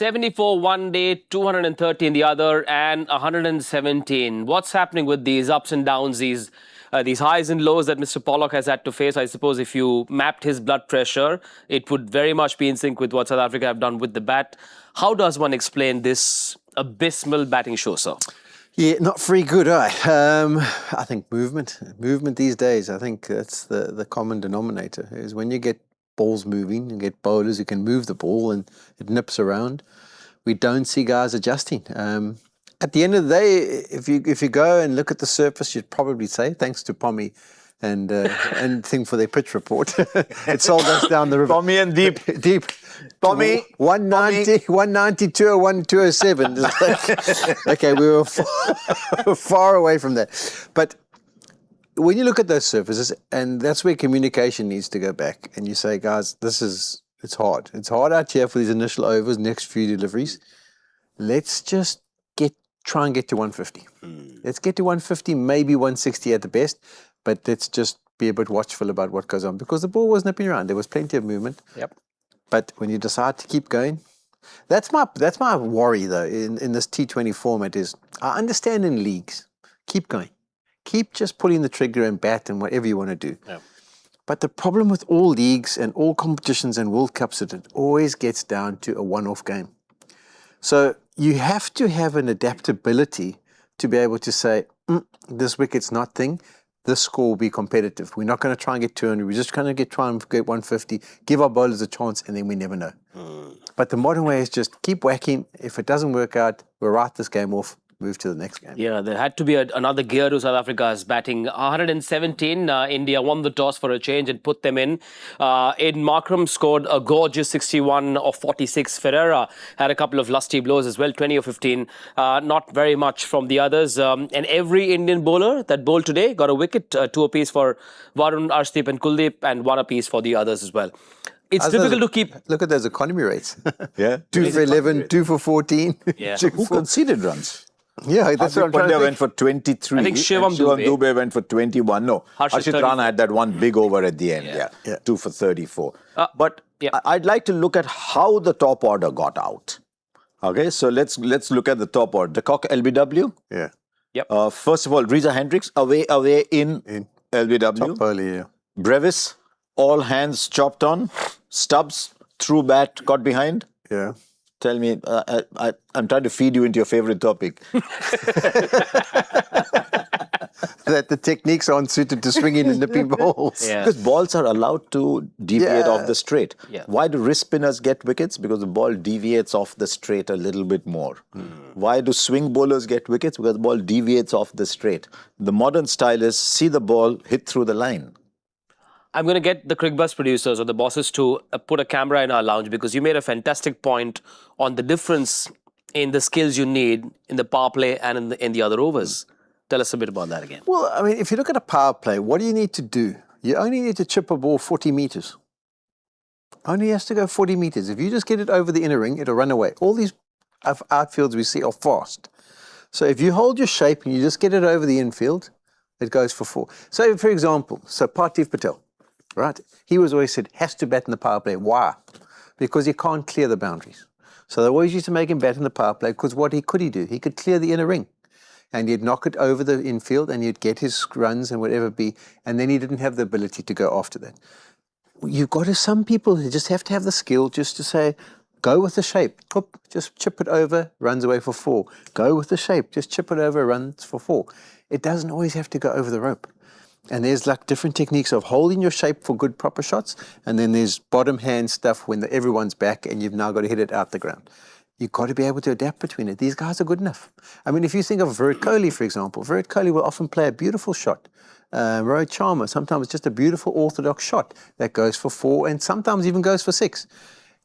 74 one day, 213 the other, and 117. What's happening with these ups and downs, these highs and lows that Mr. Pollock has had to face? I suppose if you mapped his blood pressure, it would very much be in sync with what South Africa have done with the bat. How does one explain this abysmal batting show, sir? Yeah, not very good, I think movement these days, I think that's the common denominator, is when you get balls moving and get bowlers who can move the ball and it nips around, we don't see guys adjusting. At the end of the day, if you go and look at the surface, you'd probably say, thanks to Pommy and thing for their pitch report, it sold us down the river. Pommy and Deep. Deep. Pommy. 190, 192, 207. Okay, we were far away from that. But when you look at those surfaces, and that's where communication needs to go back, and you say, guys, it's hard. It's hard out here for these initial overs, next few deliveries. Let's just try and get to 150. Let's get to 150, maybe 160 at the best, but let's just be a bit watchful about what goes on, because the ball was nipping around. There was plenty of movement. Yep. But when you decide to keep going, that's my worry though in this T20 format is, I understand in leagues, keep going. Keep just pulling the trigger and bat and whatever you want to do. Yep. But the problem with all leagues and all competitions and World Cups is it always gets down to a one-off game. So you have to have an adaptability to be able to say, this wicket's not thing, this score will be competitive. We're not going to try and get 200, we're just going to try and get 150, give our bowlers a chance, and then we never know. But the modern way is just keep whacking. If it doesn't work out, we'll write this game off, move to the next game. Yeah, there had to be another gear to South Africa's batting. 117, India won the toss for a change and put them in. Markram scored a gorgeous 61 of 46. Ferreira had a couple of lusty blows as well, 20 or 15. Not very much from the others. And every Indian bowler that bowled today got a wicket, 2 apiece for Varun, Arshdeep and Kuldeep, and 1 apiece for the others as well. It's difficult to keep... Look at those economy rates. Yeah. 2 for 11, 2 for 14. Yeah. Who conceded runs? Yeah, that's what I'm trying to think. Went for 23. I think Shivam Dubey went for 21. No, Harshit Rana had that one big over at the end. Yeah. 2 for 34. But I'd like to look at how the top order got out. Okay, so let's look at the top order. De Kock, LBW. Yeah. Yep. First of all, Reza Hendricks away in LBW. Top early, yeah. Brevis, all hands chopped on. Stubbs, through bat, got behind. Yeah. Tell me, I'm trying to feed you into your favorite topic. That the techniques aren't suited to swinging and nipping balls. Yeah. Because balls are allowed to deviate off the straight. Yeah. Why do wrist spinners get wickets? Because the ball deviates off the straight a little bit more. Why do swing bowlers get wickets? Because the ball deviates off the straight. The modern style is see the ball hit through the line. I'm going to get the Cricbuzz producers or the bosses to put a camera in our lounge, because you made a fantastic point on the difference in the skills you need in the power play and in the other overs. Tell us a bit about that again. Well, I mean, if you look at a power play, what do you need to do? You only need to chip a ball 40 meters. Only has to go 40 meters. If you just get it over the inner ring, it'll run away. All these outfields we see are fast. So if you hold your shape and you just get it over the infield, it goes for 4. So, for example, Parthiv Patel, right? He was always said, has to bat in the power play. Why? Because he can't clear the boundaries. So they always used to make him bat in the power play, because what could he do? He could clear the inner ring. And he'd knock it over the infield and he'd get his runs and whatever be, and then he didn't have the ability to go after that. You've got some people who just have to have the skill just to say, go with the shape, just chip it over, runs away for 4. Go with the shape, just chip it over, runs for 4. It doesn't always have to go over the rope. And there's like different techniques of holding your shape for good proper shots, and then there's bottom hand stuff when everyone's back and you've now got to hit it out the ground. You've got to be able to adapt between it. These guys are good enough. I mean, if you think of Virat Kohli, for example, Virat Kohli will often play a beautiful shot. Rohit Sharma, sometimes just a beautiful orthodox shot that goes for 4 and sometimes even goes for 6.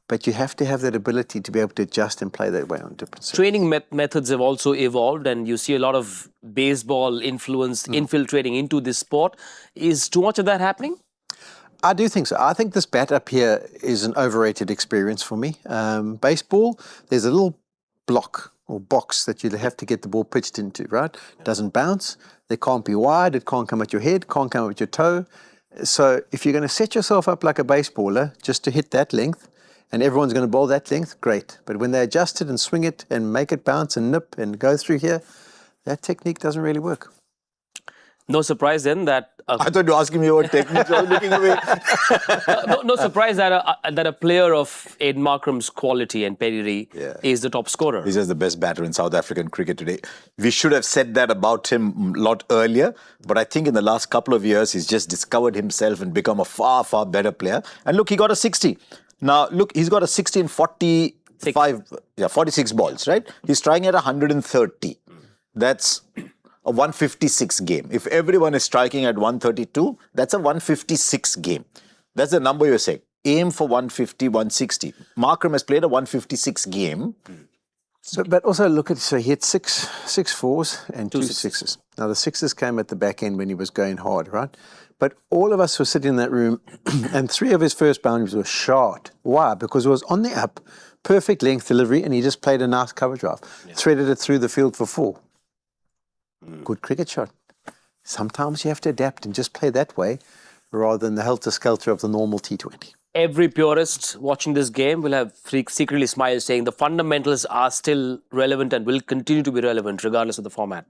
But you have to have that ability to be able to adjust and play that way on different situations. Training methods have also evolved, and you see a lot of baseball influence infiltrating into this sport. Is too much of that happening? I do think so. I think this bat up here is an overrated experience for me. Baseball, there's a little block or box that you have to get the ball pitched into, right? It doesn't bounce. They can't be wide. It can't come at your head, can't come at your toe. So if you're going to set yourself up like a baseballer just to hit that length, and everyone's going to bowl that length, great. But when they adjust it and swing it and make it bounce and nip and go through here, that technique doesn't really work. No surprise then that... I thought you were asking me about techniques. I was looking away. no surprise that a player of Aiden Markram's quality and pedigree is the top scorer. He's just the best batter in South African cricket today. We should have said that about him a lot earlier, but I think in the last couple of years, he's just discovered himself and become a far, far better player. And look, he got a 60. Now, look, he's got a 60 in 46 balls, right? He's trying at 130. That's a 156 game. If everyone is striking at 132, that's a 156 game. That's the number you're saying. Aim for 150, 160. Markram has played a 156 game. But also look at, so he hit six fours and two sixes. Now the sixes came at the back end when he was going hard, right? But all of us were sitting in that room and 3 of his first boundaries were shot. Why? Because it was on the up, perfect length delivery, and he just played a nice cover drive. Threaded it through the field for 4. Good cricket shot. Sometimes you have to adapt and just play that way rather than the helter-skelter of the normal T20. Every purist watching this game will have secretly smiled saying the fundamentals are still relevant and will continue to be relevant regardless of the format.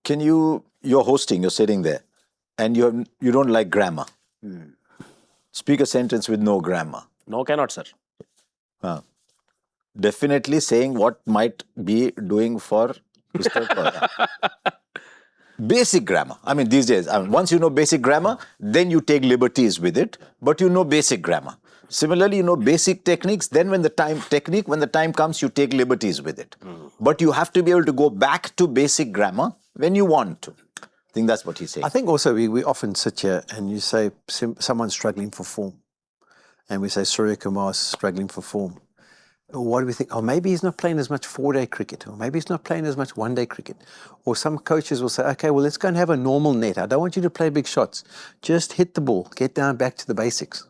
You're hosting, you're sitting there, and you don't like grammar. Speak a sentence with no grammar. No, cannot, sir. Definitely saying what might be doing for Mr. Basic grammar. I mean, these days, once you know basic grammar, then you take liberties with it, but you know basic grammar. Similarly, you know basic techniques, then when the time comes, you take liberties with it. But you have to be able to go back to basic grammar when you want to. I think that's what he's saying. I think also we often sit here and you say someone's struggling for form. And we say Suryakumar's struggling for form. What do we think? Oh, maybe he's not playing as much 4-day cricket, or maybe he's not playing as much 1-day cricket. Or some coaches will say, okay, well, let's go and have a normal net. I don't want you to play big shots. Just hit the ball, get down back to the basics.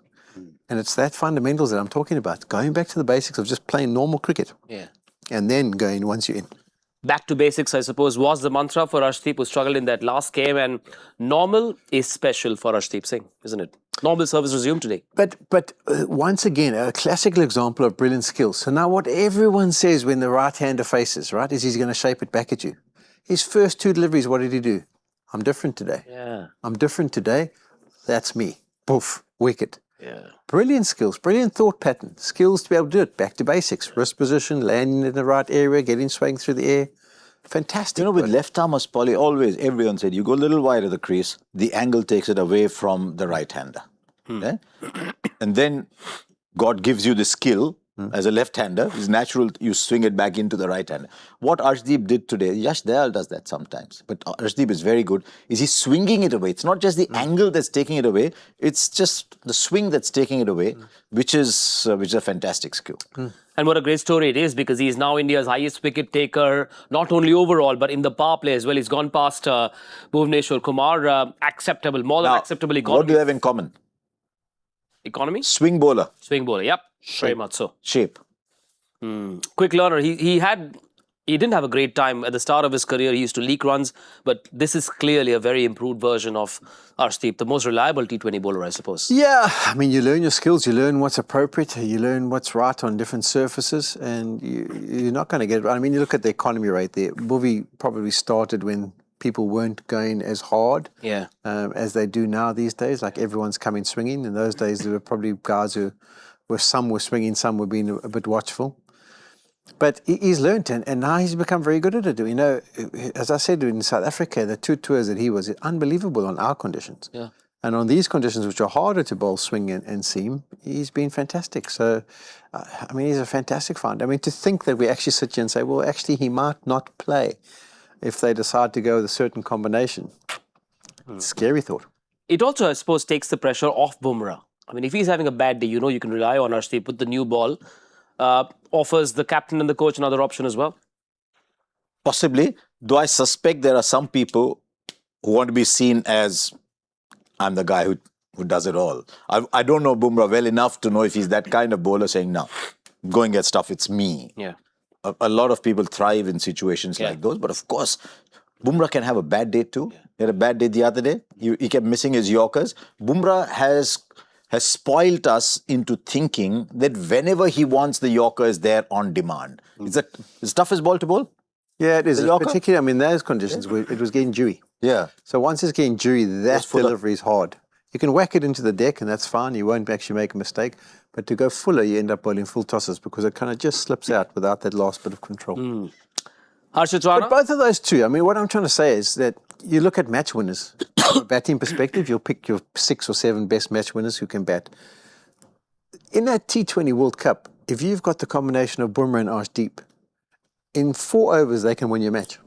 And it's that fundamentals that I'm talking about, going back to the basics of just playing normal cricket. Yeah. And then going once you're in. Back to basics, I suppose, was the mantra for Arshdeep, who struggled in that last game. And normal is special for Arshdeep Singh, isn't it? Normal service resumed today. But once again, a classical example of brilliant skills. So now what everyone says when the right-hander faces, right, is he's going to shape it back at you. His first 2 deliveries, what did he do? I'm different today. Yeah. I'm different today. That's me. Poof, wicket. Yeah. Brilliant skills, brilliant thought pattern. Skills to be able to do it. Back to basics. Wrist position, landing in the right area, getting swaying through the air. Fantastic. You know, with left-armers, Polly, always, everyone said, you go a little wide of the crease, the angle takes it away from the right-hander. Okay? And then God gives you the skill as a left-hander. It's natural you swing it back into the right-hander. What Arshdeep did today, Yash Dayal does that sometimes, but Arshdeep is very good, is he's swinging it away. It's not just the angle that's taking it away, it's just the swing that's taking it away, which is a fantastic skill. And what a great story it is, because he's now India's highest wicket taker, not only overall, but in the power play as well. He's gone past Bhuvneshwar Kumar. Acceptable, more than acceptable economy. What do you have in common? Economy? Swing bowler. Swing bowler, yep. Very much so. Shape. Quick learner. He didn't have a great time at the start of his career. He used to leak runs, but this is clearly a very improved version of Arshdeep, the most reliable T20 bowler, I suppose. Yeah, I mean, you learn your skills, you learn what's appropriate, you learn what's right on different surfaces, and you're not going to get it right. I mean, you look at the economy rate there. Bhuvi probably started when people weren't going as hard as they do now these days. Like everyone's coming swinging. In those days, there were probably guys some were swinging, some were being a bit watchful. But he's learned, and now he's become very good at it. You know, as I said, in South Africa, the 2 tours that he was unbelievable on our conditions. Yeah. And on these conditions, which are harder to bowl swing and seam, he's been fantastic. So, I mean, he's a fantastic find. I mean, to think that we actually sit here and say, well, actually, he might not play if they decide to go with a certain combination. Scary thought. It also, I suppose, takes the pressure off Bumrah. I mean, if he's having a bad day, you know you can rely on Arshdeep, put the new ball. Offers the captain and the coach another option as well? Possibly, though I suspect there are some people who want to be seen as, I'm the guy who does it all. I don't know Bumrah well enough to know if he's that kind of bowler saying, no, go and get stuff, it's me. Yeah. A lot of people thrive in situations like those, but of course, Bumrah can have a bad day too. He had a bad day the other day. He kept missing his Yorkers. Bumrah has has spoilt us into thinking that whenever he wants, the Yorker is there on demand. Is that as tough as ball to bowl? Yeah, it is. The Yorker? Particularly, I mean, those conditions, where it was getting dewy. Yeah. So once it's getting dewy, that delivery is hard. You can whack it into the deck and that's fine. You won't actually make a mistake. But to go fuller, you end up bowling full tosses because it kind of just slips out without that last bit of control. Harsha, But both of those two, I mean, what I'm trying to say is that you look at match winners. From a batting perspective, you'll pick your 6 or 7 best match winners who can bat. In that T20 World Cup, if you've got the combination of Bumrah and Arshdeep, in 4 overs, they can win your match.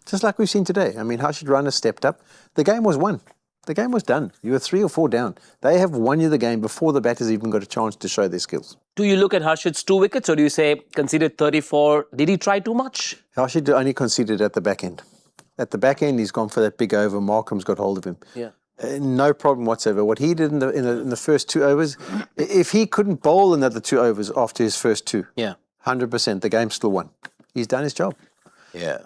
Just like we've seen today. I mean, Harshad Rana stepped up. The game was won. The game was done. You were 3 or 4 down. They have won you the game before the batters even got a chance to show their skills. Do you look at Harshad's 2 wickets or do you say conceded 34? Did he try too much? Harshad only conceded at the back end. At the back end, he's gone for that big over. Markram's got hold of him. Yeah. No problem whatsoever. What he did in the first 2 overs, if he couldn't bowl another 2 overs after his first 2, 100%, the game still won. He's done his job. Yeah.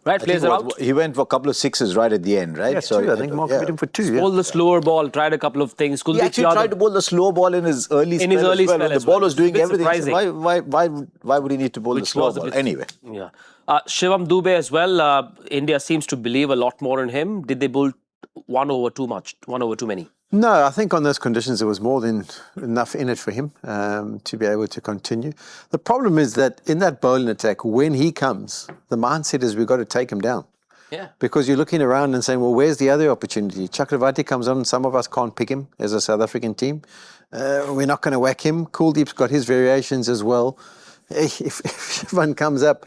Right, players are out. He went for a couple of 6s right at the end, right? Yeah, so 2. I think Markram hit him for 2. Bowled the slower ball, tried a couple of things. He actually tried to bowl the slow ball in his early spell as well. The ball was doing everything. So why would he need to bowl the slow ball? Anyway. Yeah. Shivam Dubey as well. India seems to believe a lot more in him. Did they bowl 1 over too much? 1 over too many? No, I think on those conditions there was more than enough in it for him to be able to continue. The problem is that in that bowling attack, when he comes, the mindset is we've got to take him down. Yeah. Because you're looking around and saying, well, where's the other opportunity? Chakravarti comes on, some of us can't pick him as a South African team. We're not going to whack him. Kuldeep's got his variations as well. If Shubman comes up,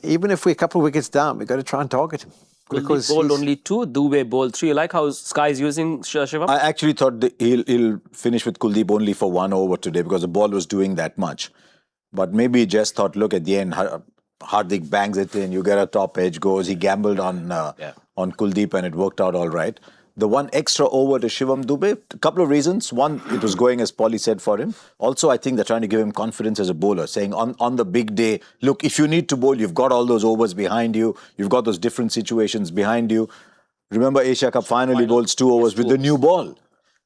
even if we're a couple of wickets down, we've got to try and target him. Kuldeep bowled only 2, Dubey bowled 3. You like how Sky's using Shivam? I actually thought that he'll finish with Kuldeep only for 1 over today because the ball was doing that much. But maybe he just thought, look, at the end, Hardik bangs it in, you get a top edge, goes. He gambled on Kuldeep and it worked out all right. The 1 extra over to Shivam Dubey, a couple of reasons. One, it was going as Polly said for him. Also, I think they're trying to give him confidence as a bowler, saying on the big day, look, if you need to bowl, you've got all those overs behind you. You've got those different situations behind you. Remember, Asia Cup finally bowls 2 overs with the new ball.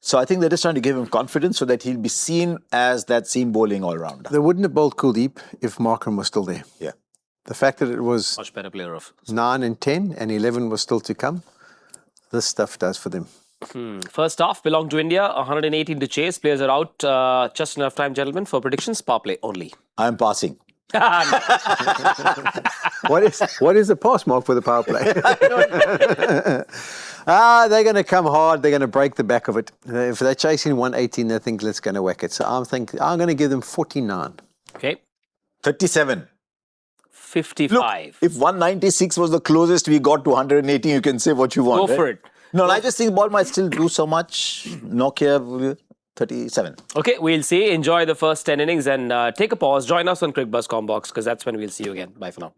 So I think they're just trying to give him confidence so that he'll be seen as that seam bowling all-rounder. They wouldn't have bowled Kuldeep if Markram was still there. Yeah. The fact that it was Much better player of 9 and 10 and 11 was still to come, this stuff does for them. First half belonged to India, 118 to chase. Players are out. Just enough time, gentlemen, for predictions. Power play only. I'm passing. What is the pass mark for the power play? They're going to come hard. They're going to break the back of it. If they're chasing 118, they think let's going to whack it. So I'm going to give them 49. Okay. 37. 55. Look, if 196 was the closest we got to 118, you can say what you want. Go for it. No, I just think the ball might still do so much. Nokia, 37. Okay, we'll see. Enjoy the first 10 innings and take a pause. Join us on Cricbuzz Combox because that's when we'll see you again. Bye for now.